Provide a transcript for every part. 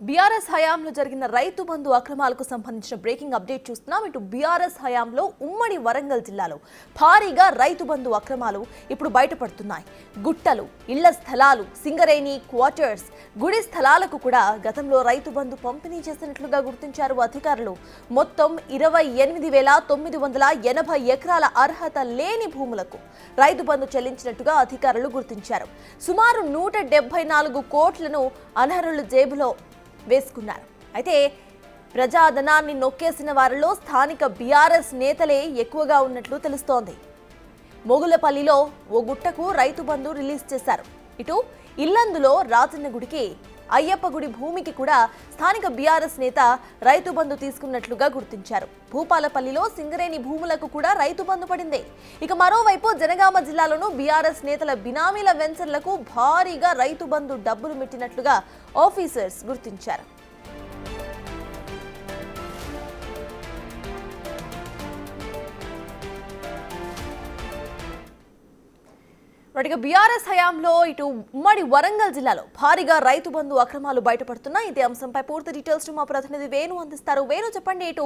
BRS హయాంలో జరిగిన రైతు బంధు అక్రమాలకు సంబంధించిన బ్రేకింగ్ అప్డేట్ చూస్తున్నాం. ఇటు బీఆర్ఎస్ హయాంలో ఉమ్మడి వరంగల్ జిల్లాలో భారీగా రైతు బంధు అక్రమాలు ఇప్పుడు బయటపడుతున్నాయి. గుట్టలు, ఇళ్ల స్థలాలు, సింగరేణి క్వార్టర్స్, గుడి స్థలాలకు కూడా గతంలో రైతు బంధు పంపిణీ చేసినట్లుగా గుర్తించారు అధికారులు. మొత్తం 28,980 ఎకరాల అర్హత లేని భూములకు రైతు బంధు చెల్లించినట్టుగా అధికారులు గుర్తించారు. సుమారు 174 కోట్లను అనర్హుల జేబులో వేసుకున్నారు. అయితే ప్రజాధనాన్ని నొక్కేసిన వారిలో స్థానిక బీఆర్ఎస్ నేతలే ఎక్కువగా ఉన్నట్లు తెలుస్తోంది. మొగులపల్లిలో ఓ గుట్టకు రైతు బంధు రిలీజ్ చేశారు. ఇటు ఇల్లందులో రాజన్న గుడికి, అయ్యప్ప గుడి భూమికి కూడా స్థానిక బీఆర్ఎస్ నేత రైతు బంధు తీసుకున్నట్లుగా గుర్తించారు. భూపాలపల్లిలో సింగరేణి భూములకు కూడా రైతు బంధు పడింది. ఇక మరోవైపు జనగామ జిల్లాలోనూ బీఆర్ఎస్ నేతల బినామీల వెంచర్లకు భారీగా రైతు బంధు డబ్బులు మెట్టినట్లుగా ఆఫీసర్స్ గుర్తించారు. బీఆర్ఎస్ హయాంలో ఇటు ఉమ్మడి వరంగల్ జిల్లాలో భారీగా రైతు బంధు అక్రమాలు బయటపడుతున్నాయి. ఇదే అంశంపై పూర్తి డీటెయిల్స్ మా ప్రతినిధి వేణు అందిస్తారు. వేణు, చెప్పండి, ఇటు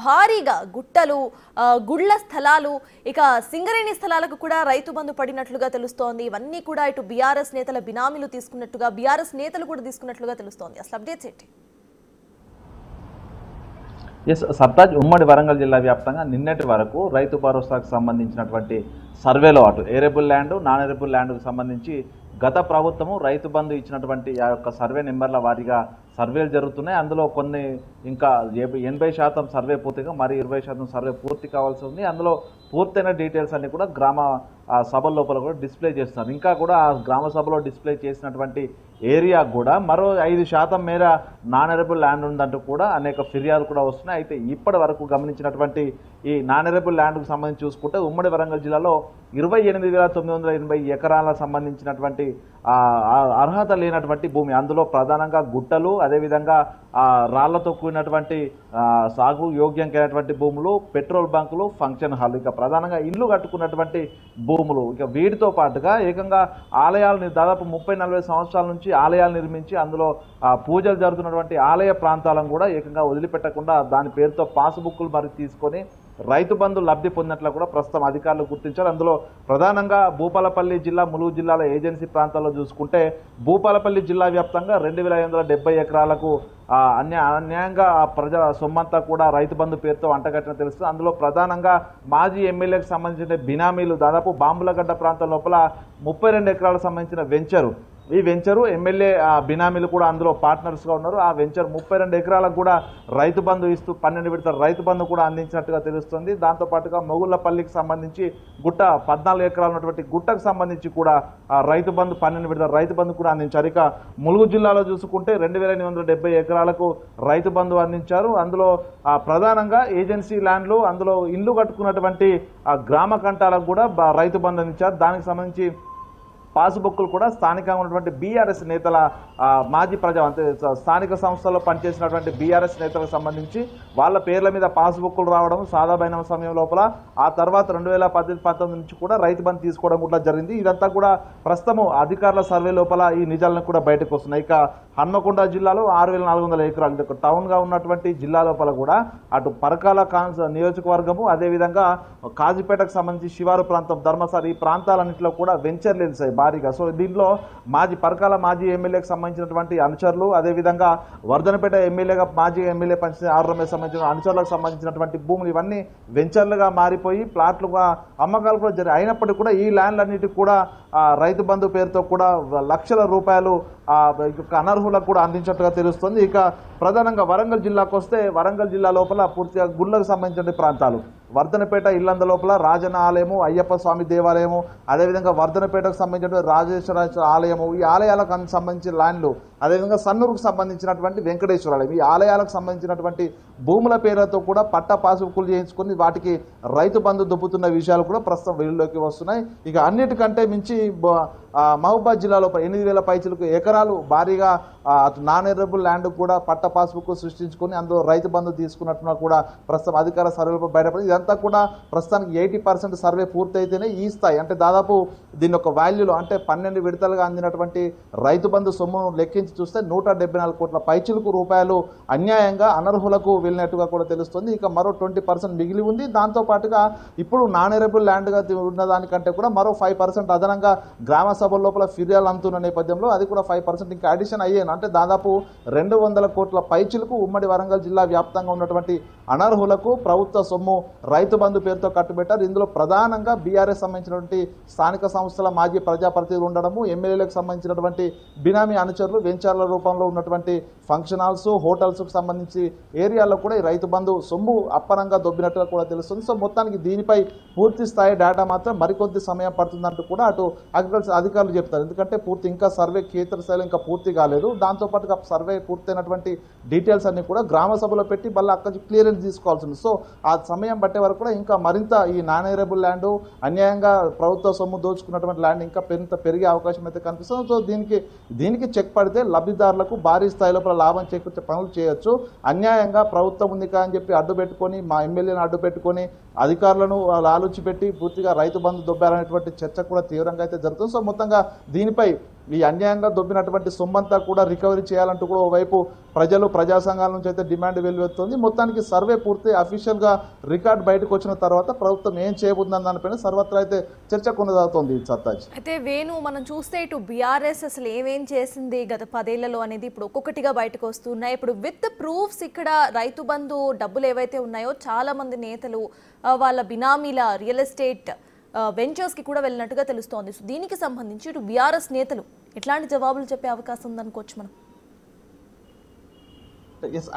భారీగా గుట్టలు, గుళ్ల స్థలాలు, ఇక సింగరేణి స్థలాలకు కూడా రైతు బంధు పడినట్లుగా తెలుస్తోంది. ఇవన్నీ కూడా ఇటు బీఆర్ఎస్ నేతల బినామీలు తీసుకున్నట్టుగా, బీఆర్ఎస్ నేతలు కూడా తీసుకున్నట్లుగా తెలుస్తోంది. అసలు అప్డేట్స్ ఏంటి? సర్తాజ్, ఉమ్మడి వరంగల్ జిల్లా వ్యాప్తంగా నిన్నటి వరకు రైతు భరోసాకు సంబంధించినటువంటి సర్వేలో అటు ఏరేబుల్ ల్యాండ్, నాన్ ఏరేబుల్ ల్యాండ్కు సంబంధించి గత ప్రభుత్వము రైతు బంధు ఇచ్చినటువంటి ఆ యొక్క సర్వే నెంబర్ల వారీగా సర్వేలు జరుగుతున్నాయి. అందులో కొన్ని ఇంకా 80% సర్వే పూర్తిగా, మరి 20% సర్వే పూర్తి కావాల్సి ఉంది. అందులో పూర్తయిన డీటెయిల్స్ అన్ని కూడా గ్రామ సభల లోపల కూడా డిస్ప్లే చేస్తున్నారు. ఇంకా కూడా ఆ గ్రామ సభలో డిస్ప్లే చేసినటువంటి ఏరియా కూడా మరో 5% మేర నాన్ ఎరబుల్ ల్యాండ్ ఉందంటూ కూడా అనేక ఫిర్యాదులు కూడా వస్తున్నాయి. అయితే ఇప్పటి వరకు గమనించినటువంటి ఈ నాన్ ఎరబుల్ ల్యాండ్కు సంబంధించి చూసుకుంటే ఉమ్మడి వరంగల్ జిల్లాలో 28,980 ఎకరాలకు సంబంధించినటువంటి అర్హత లేనటువంటి భూమి, అందులో ప్రధానంగా గుట్టలు, అదేవిధంగా రాళ్లతో కూడినటువంటి సాగు యోగ్యం అయినటువంటి భూములు, పెట్రోల్ బంకులు, ఫంక్షన్ హాల్, ఇక ప్రధానంగా ఇల్లు కట్టుకున్నటువంటి భూములు, ఇక వీటితో పాటుగా ఏకంగా ఆలయాలను దాదాపు 30-40 సంవత్సరాల నుంచి ఆలయాలు నిర్మించి అందులో పూజలు జరుగుతున్నటువంటి ఆలయ ప్రాంతాలను కూడా ఏకంగా వదిలిపెట్టకుండా దాని పేరుతో పాస్బుక్లు మరి తీసుకొని రైతు బంధు లబ్ధి పొందినట్లు కూడా ప్రస్తుతం అధికారులు గుర్తించారు. అందులో ప్రధానంగా భూపాలపల్లి జిల్లా, ములుగు జిల్లాల ఏజెన్సీ ప్రాంతాల్లో చూసుకుంటే భూపాలపల్లి జిల్లా వ్యాప్తంగా 2,570 ఎకరాలకు అన్యాయంగా ప్రజల సొమ్మంతా కూడా రైతు బంధు పేరుతో అంటగట్టిన తెలుస్తుంది. అందులో ప్రధానంగా మాజీ ఎమ్మెల్యేకి సంబంధించిన బినామీలు దాదాపు బాంబులగడ్డ ప్రాంతం లోపల 32 ఎకరాలకు సంబంధించిన వెంచరు, ఈ వెంచరు ఎమ్మెల్యే బినామీలు కూడా అందులో పార్ట్నర్స్గా ఉన్నారు. ఆ వెంచర్ 32 ఎకరాలకు కూడా రైతు బంధు ఇస్తూ 12 విడతల రైతు బంధు కూడా అందించినట్టుగా తెలుస్తుంది. దాంతోపాటుగా మొగుళ్లపల్లికి సంబంధించి గుట్ట 14 ఎకరాలు ఉన్నటువంటి గుట్టకు సంబంధించి కూడా రైతు బంధు 12 విడతల రైతు బంధు కూడా అందించారు. ఇక ములుగు జిల్లాలో చూసుకుంటే 2,870 ఎకరాలకు రైతు బంధు అందించారు. అందులో ప్రధానంగా ఏజెన్సీ ల్యాండ్లు, అందులో ఇల్లు కట్టుకున్నటువంటి గ్రామ కంటాలకు కూడా రైతు బంధు అందించారు. దానికి సంబంధించి పాస్బుక్లు కూడా స్థానికంగా ఉన్నటువంటి బీఆర్ఎస్ నేతల మాజీ స్థానిక సంస్థల్లో పనిచేసినటువంటి బీఆర్ఎస్ నేతలకు సంబంధించి వాళ్ళ పేర్ల మీద పాస్బుక్లు రావడం సాదాబైన సమయం లోపల, ఆ తర్వాత 2018-19 నుంచి కూడా రైతు బంధు తీసుకోవడం కూడా జరిగింది. ఇదంతా కూడా ప్రస్తుతం అధికారుల సర్వే లోపల ఈ నిజాలను కూడా బయటకు వస్తున్నాయి. ఇక హన్మకొండ జిల్లాలో 6,400 ఎకరాలు టౌన్గా ఉన్నటువంటి జిల్లా లోపల కూడా అటు పరకాల నియోజకవర్గము, అదేవిధంగా కాజీపేటకు సంబంధించి శివారు ప్రాంతం, ధర్మసారి, ఈ ప్రాంతాలన్నింటిలో కూడా వెంచర్లు వెలిసాయి భారీగా. సో దీంట్లో పరకాల మాజీ ఎమ్మెల్యేకి సంబంధించినటువంటి అనుచరులు, అదేవిధంగా వర్ధనపేట ఎమ్మెల్యేగా మాజీ ఎమ్మెల్యే పనిచేసిన ఆర్ రమేష్ సంబంధించిన అనుచరులకు సంబంధించినటువంటి భూములు ఇవన్నీ వెంచర్లుగా మారిపోయి ప్లాట్లుగా అమ్మకాలు కూడా జరిగాయి. అయినప్పటికీ కూడా ఈ ల్యాండ్లన్నిటికీ కూడా రైతు బంధు పేరుతో కూడా లక్షల రూపాయలు అనర్హులకు కూడా అందించినట్టుగా తెలుస్తుంది. ఇక ప్రధానంగా వరంగల్ జిల్లాకు వస్తే వరంగల్ జిల్లా లోపల పూర్తిగా గుళ్ళకు సంబంధించిన ప్రాంతాలు, వర్ధనపేట ఇల్లంద లోపల రాజన్న ఆలయము, అయ్యప్ప స్వామి దేవాలయము, అదేవిధంగా వర్ధనపేటకు సంబంధించిన రాజేశ్వర ఆలయము, ఈ ఆలయాలకు సంబంధించిన ల్యాండ్లు, అదేవిధంగా సన్నూరుకు సంబంధించినటువంటి వెంకటేశ్వర ఆలయం, ఈ ఆలయాలకు సంబంధించినటువంటి భూముల పేరుతో కూడా పట్టా పాసుకులు చేయించుకొని వాటికి రైతు బంధు దొబ్బుతున్న విషయాలు కూడా ప్రస్తుతం వెలుగులోకి వస్తున్నాయి. ఇక అన్నిటికంటే మించి మహబూబాద్ జిల్లాలో 8,000 పైచిలకు ఎకరాలు భారీగా అటు నాన్ ఎరబుల్ ల్యాండ్ కూడా పట్ట పాస్బుక్ సృష్టించుకొని అందులో రైతు బంధు తీసుకున్నట్టుగా కూడా ప్రస్తుతం అధికార సర్వేలో బయటపడింది. ఇదంతా కూడా ప్రస్తుతానికి 80% సర్వే పూర్తయితేనే ఈ స్థాయి అంటే దాదాపు దీని యొక్క వాల్యూలో అంటే 12 విడతలుగా అందినటువంటి రైతు బంధు సొమ్మును లెక్కించి చూస్తే 174 కోట్ల పైచిలుకు రూపాయలు అన్యాయంగా అనర్హులకు వెళ్ళినట్టుగా కూడా తెలుస్తుంది. ఇక మరో 20% మిగిలి ఉంది. దాంతో పాటుగా ఇప్పుడు నాన్ ఎరబుల్ ల్యాండ్గా ఉన్న దానికంటే కూడా మరో 5% అదనంగా గ్రామ సభల లోపల ఫిర్యాదులు అందుతున్న నేపథ్యంలో అది కూడా 5% ఇంకా అడిషన్ అయ్యాను. అంటే దాదాపు 200 కోట్ల పైచిలుకు ఉమ్మడి వరంగల్ జిల్లా వ్యాప్తంగా ఉన్నటువంటి అనర్హులకు ప్రభుత్వ సొమ్ము రైతు బంధు పేరుతో కట్టుబెట్టారు. ఇందులో ప్రధానంగా బీఆర్ఎస్ సంబంధించినటువంటి స్థానిక సంస్థల మాజీ ప్రజాప్రతినిధులు ఉండడము, ఎమ్మెల్యేలకు సంబంధించినటువంటి బినామీ అనుచరులు, వెంచర్ల రూపంలో ఉన్నటువంటి ఫంక్షన్ హాల్స్, హోటల్స్కు సంబంధించి ఏరియాల్లో కూడా ఈ రైతు బంధు సొమ్ము అప్పనంగా దొబ్బినట్టుగా కూడా తెలుస్తుంది. సో మొత్తానికి దీనిపై పూర్తి స్థాయి డేటా మాత్రం మరికొద్ది సమయం పడుతుందంటూ కూడా అటు అగ్రికల్చర్ అధికారులు చెప్తారు. ఎందుకంటే పూర్తి ఇంకా సర్వే క్షేత్రస్థాయిలో ఇంకా పూర్తి కాలేదు. దాంతోపాటుగా సర్వే పూర్తయినటువంటి డీటెయిల్స్ అన్ని కూడా గ్రామ సభలో పెట్టి మళ్ళీ అక్కడి క్లియరెన్స్ తీసుకోవాల్సి ఉంది. సో ఆ సమయం పట్టే వరకు కూడా ఇంకా మరింత ఈ నాన్ ఎరబుల్ ల్యాండ్ అన్యాయంగా ప్రభుత్వ సొమ్ము దోచుకున్నటువంటి ల్యాండ్ ఇంకా పెరిగే అవకాశం అయితే కనిపిస్తుంది. సో దీనికి చెక్ పడితే లబ్ధిదారులకు భారీ స్థాయిలో లాభం చేకూర్చే పనులు చేయొచ్చు. అన్యాయంగా ప్రభుత్వం ఉంది అని చెప్పి అడ్డు పెట్టుకొని మా ఎమ్మెల్యేలను అడ్డు పెట్టుకొని అధికారులను ఆలోచి పెట్టి పూర్తిగా రైతు బంధు దొబ్బారనేటువంటి చర్చ కూడా తీవ్రంగా అయితే జరుగుతుంది. సో మొత్తంగా దీనిపై ఈ అన్యాయంగా దొబ్బినటువంటి సొమ్మంతా కూడా రికవరీ చేయాలంటూ కూడా ఓవైపు ప్రజలు ప్రజా సంఘాల నుంచి అయితే డిమాండ్ వెలువెత్తుంది. మొత్తానికి సర్వే పూర్తి అఫీషియల్గా రికార్డ్ బయటకు వచ్చిన తర్వాత ప్రభుత్వం ఏం చేయబోతుందని దానిపైన సర్వత్రా అయితే చర్చ కొనసాగుతోంది. సత్తాజ్ అయితే వేణు మనం చూస్తే ఇటు బీఆర్ఎస్ అసలు ఏమేం చేసింది గత 10 ఏళ్లలో అనేది ఇప్పుడు ఒక్కొక్కటిగా బయటకు వస్తున్నాయి. ఇప్పుడు విత్ ప్రూఫ్స్ ఇక్కడ రైతు బంధు డబ్బులు ఏవైతే ఉన్నాయో చాలా మంది నేతలు వాళ్ళ బినామీల రియల్ ఎస్టేట్ వెంచర్స్కి కూడా వెళ్ళినట్టుగా తెలుస్తోంది. సో దీనికి సంబంధించి ఇటు బీఆర్ఎస్ నేతలు ఎట్లాంటి జవాబులు చెప్పే అవకాశం ఉందనుకోవచ్చు మనం?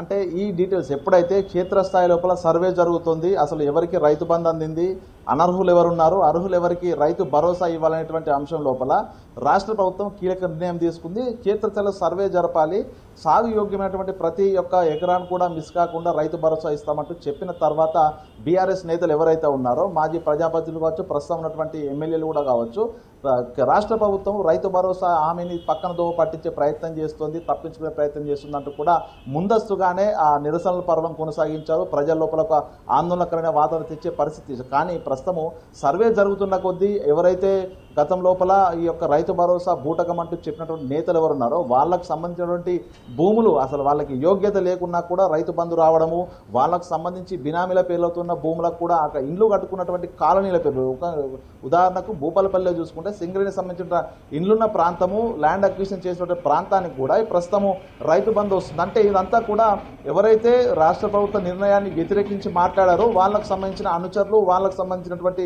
అంటే ఈ డీటెయిల్స్ ఎప్పుడైతే క్షేత్రస్థాయి లోపల సర్వే జరుగుతుంది, అసలు ఎవరికి రైతు బంధు అందింది, అనర్హులు ఎవరున్నారు, అర్హులు ఎవరికి రైతు భరోసా ఇవ్వాలనేటువంటి అంశం లోపల రాష్ట్ర ప్రభుత్వం కీలక నిర్ణయం తీసుకుంది. క్షేత్రస్థాయిలో సర్వే జరపాలి, సాగు యోగ్యమైనటువంటి ప్రతి ఒక్క ఎకరాన్ని కూడా మిస్ కాకుండా రైతు భరోసా ఇస్తామంటూ చెప్పిన తర్వాత బీఆర్ఎస్ నేతలు ఎవరైతే ఉన్నారో మాజీ ప్రజాప్రతినిధులు కావచ్చు, ప్రస్తుతం ఉన్నటువంటి ఎమ్మెల్యేలు కూడా కావచ్చు, రాష్ట్ర ప్రభుత్వం రైతు భరోసా హామీని పక్కన దోవ పట్టించే ప్రయత్నం చేస్తుంది, తప్పించుకునే ప్రయత్నం చేస్తుందంటూ కూడా ముందస్తుగానే ఆ నిరసనల పర్వం కొనసాగించారు. ప్రజల లోపల ఒక ఆందోళనకరమైన వాతావరణం తెచ్చే పరిస్థితి. కానీ ప్రస్తుతము సర్వే జరుగుతున్న కొద్దీ ఎవరైతే గతం లోపల ఈ యొక్క రైతు భరోసా బూటకం అంటూ చెప్పినటువంటి నేతలు ఎవరున్నారో వాళ్ళకు సంబంధించినటువంటి భూములు అసలు వాళ్ళకి యోగ్యత లేకున్నా కూడా రైతు బంధు రావడము, వాళ్ళకు సంబంధించి బినామీల పేర్లతో ఉన్న భూములకు కూడా అక్కడ ఇండ్లు కట్టుకున్నటువంటి కాలనీల పేర్లు, ఉదాహరణకు భూపాలపల్లిలో చూసుకుంటే సింగరేణికి సంబంధించిన ఇండ్లున్న ప్రాంతము, ల్యాండ్ అక్విజిషన్ చేసినటువంటి ప్రాంతానికి కూడా ఈ ప్రస్తుతము రైతు బంధు వస్తుంది. అంటే ఇదంతా కూడా ఎవరైతే రాష్ట్ర ప్రభుత్వ నిర్ణయాన్ని వ్యతిరేకించి మాట్లాడారో వాళ్ళకు సంబంధించిన అనుచరులు, వాళ్ళకు సంబంధించినటువంటి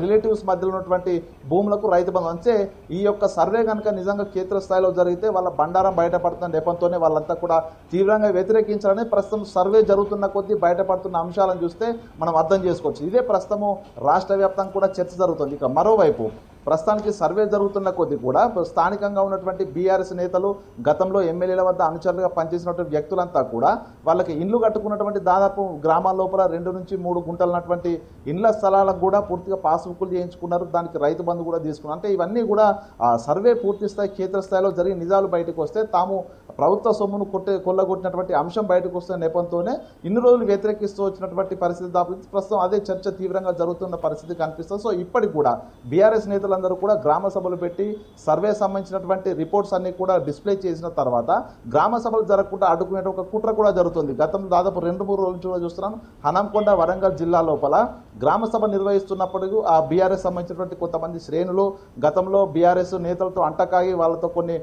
రిలేటివ్స్ మధ్యలో ఉన్నటువంటి భూములకు రైతు బంధు. అంటే ఈ యొక్క సర్వే కనుక నిజంగా క్షేత్రస్థాయిలో జరిగితే వాళ్ళ బండారం బయటపడుతున్న నెపంతోనే వాళ్ళంతా కూడా తీవ్రంగా వ్యతిరేకించాలని ప్రస్తుతం సర్వే జరుగుతున్న కొద్దీ బయటపడుతున్న అంశాలను చూస్తే మనం అర్థం చేసుకోవచ్చు. ఇదే ప్రస్తుతము రాష్ట్ర వ్యాప్తంగా కూడా చర్చ జరుగుతుంది. ఇక మరోవైపు ప్రస్తుతానికి సర్వే జరుగుతున్న కొద్దీ కూడా స్థానికంగా ఉన్నటువంటి బీఆర్ఎస్ నేతలు, గతంలో ఎమ్మెల్యేల వద్ద అనుచరులుగా పనిచేసినటువంటి వ్యక్తులంతా కూడా వాళ్ళకి ఇండ్లు కట్టుకున్నటువంటి దాదాపు గ్రామాల లోపల 2 నుంచి 3 గుంటలున్నటువంటి ఇండ్ల స్థలాలకు కూడా పూర్తిగా పాస్బుక్లు చేయించుకున్నారు. దానికి రైతు బంధు కూడా తీసుకున్నారు. అంటే ఇవన్నీ కూడా ఆ సర్వే పూర్తి స్థాయి క్షేత్రస్థాయిలో జరిగి నిజాలు బయటకు వస్తే తాము ప్రభుత్వ సొమ్మును కొల్లగొట్టినటువంటి అంశం బయటకు వస్తున్న నేపథ్యంతోనే ఇన్ని రోజులు వ్యతిరేకిస్తూ వచ్చినటువంటి పరిస్థితి దాపుతుంది. ప్రస్తుతం అదే చర్చ తీవ్రంగా జరుగుతున్న పరిస్థితి కనిపిస్తుంది. సో ఇప్పటికి కూడా బీఆర్ఎస్ నేతలందరూ కూడా గ్రామ సభలు పెట్టి సర్వే సంబంధించినటువంటి రిపోర్ట్స్ అన్ని కూడా డిస్ప్లే చేసిన తర్వాత గ్రామ సభలు జరగకుండా అడ్డుకునే ఒక కుట్ర కూడా జరుగుతుంది. గతంలో దాదాపు 2-3 రోజుల నుంచి కూడా చూస్తున్నాం. హనంకొండ వరంగల్ జిల్లా లోపల గ్రామ సభ నిర్వహిస్తున్నప్పుడు ఆ బీఆర్ఎస్ సంబంధించినటువంటి కొంతమంది శ్రేణులు గతంలో బీఆర్ఎస్ నేతలతో అంటకాగి వాళ్ళతో కొన్ని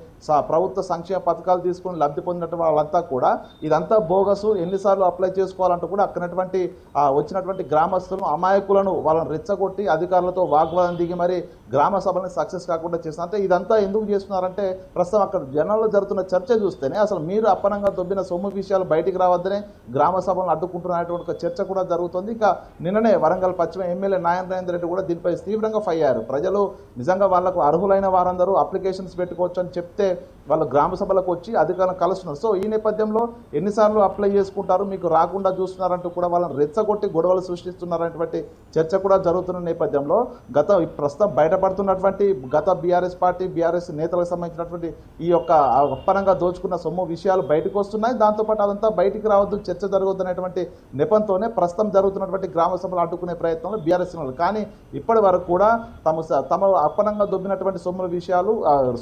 ప్రభుత్వ సంక్షేమ పథకాలు తీసుకుని లబ్ధి పొందినటువంటి వాళ్ళంతా కూడా ఇదంతా బోగసు, ఎన్నిసార్లు అప్లై చేసుకోవాలంటూ కూడా అక్కడటువంటి వచ్చినటువంటి గ్రామస్తులను, అమాయకులను వాళ్ళని రెచ్చగొట్టి అధికారులతో వాగ్వాదం దిగి మరి గ్రామ సభలను సక్సెస్ కాకుండా చేస్తున్నారు. అంటే ఇదంతా ఎందుకు చేస్తున్నారంటే ప్రస్తుతం అక్కడ జనాల్లో జరుగుతున్న చర్చ చూస్తేనే అసలు మీరు అప్పనంగా దొబ్బిన సొమ్ము విషయాలు బయటికి రావద్దనే గ్రామ సభలను అడ్డుకుంటున్నటువంటి ఒక చర్చ కూడా జరుగుతుంది. ఇక నిన్ననే వరంగల్ పశ్చిమ ఎమ్మెల్యే నారాయణ రెడ్డి కూడా దీనిపై తీవ్రంగా ఫైర్ అయ్యారు. ప్రజలు నిజంగా వాళ్లకు అర్హులైన వారందరూ అప్లికేషన్స్ పెట్టుకోవచ్చు అని చెప్తే వాళ్ళు గ్రామ సభలకు వచ్చి అధికారులను కలుస్తున్నారు. సో ఈ నేపథ్యంలో ఎన్నిసార్లు అప్లై చేసుకుంటారు, మీకు రాకుండా చూస్తున్నారంటూ కూడా వాళ్ళని రెచ్చగొట్టి గొడవలు సృష్టిస్తున్నారనేటువంటి చర్చ కూడా జరుగుతున్న నేపథ్యంలో ప్రస్తుతం బయటపడుతున్నటువంటి గత బీఆర్ఎస్ పార్టీ బీఆర్ఎస్ నేతలకు సంబంధించినటువంటి ఈ యొక్క అప్పనంగా దోచుకున్న సొమ్ము విషయాలు బయటకు వస్తున్నాయి. దాంతోపాటు అదంతా బయటికి రావద్దు, చర్చ జరగవద్దు అనేటువంటి నెపంతోనే ప్రస్తుతం జరుగుతున్నటువంటి గ్రామ సభలు అడ్డుకునే ప్రయత్నంలో బీఆర్ఎస్ కానీ ఇప్పటి వరకు కూడా తమ అప్పనంగా దొబ్బినటువంటి సొమ్ముల విషయాలు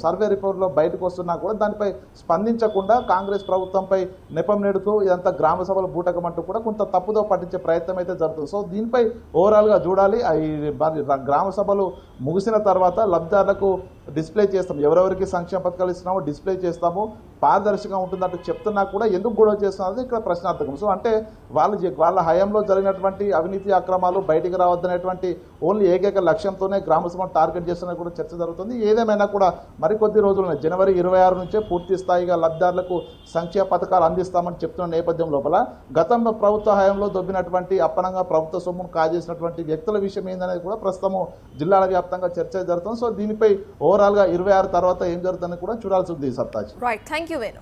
సర్వే రిపోర్ట్లో బయటకు వస్తున్నా కూడా దానిపై స్పందించకుండా కాంగ్రెస్ ప్రభుత్వంపై నెపం నేడుతూ ఇదంతా గ్రామ సభలు బూటకమంటూ కూడా కొంత తప్పుదో పట్టించే ప్రయత్నం అయితే జరుగుతుంది. సో దీనిపై ఓవరాల్గా చూడాలి. గ్రామ సభలు ముగిసిన తర్వాత లబ్ధిదారులకు డిస్ప్లే చేస్తాము, ఎవరెవరికి సంక్షేమ పథకాలు ఇస్తున్నామో డిస్ప్లే చేస్తాము, పారదర్శకంగా ఉంటుందంటూ చెప్తున్నా కూడా ఎందుకు గొడవ చేస్తున్నది ఇక్కడ ప్రశ్నార్థకం. సో అంటే వాళ్ళ హయాంలో జరిగినటువంటి అవినీతి అక్రమాలు బయటికి రావద్దనేటువంటి ఓన్లీ ఏకైక లక్ష్యంతోనే గ్రామ సభను టార్గెట్ చేస్తున్న కూడా చర్చ జరుగుతుంది. ఏదేమైనా కూడా మరికొద్ది రోజులు జనవరి 26 నుంచే పూర్తి స్థాయిగా లబ్ధిదారులకు సంక్షేమ పథకాలు అందిస్తామని చెప్తున్న నేపథ్యం లోపల గతంలో ప్రభుత్వ హయాంలో దొబ్బినటువంటి అప్పనంగా ప్రభుత్వ సొమ్మును కాజేసినటువంటి వ్యక్తుల విషయం ఏందనేది కూడా ప్రస్తుతం జిల్లాల వ్యాప్తంగా చర్చ జరుగుతుంది. సో దీనిపై ఓవరాల్గా 26 తర్వాత ఏం జరుగుతుందని కూడా చూడాల్సి ఉంది. Sartaj. Right, thank you Venu.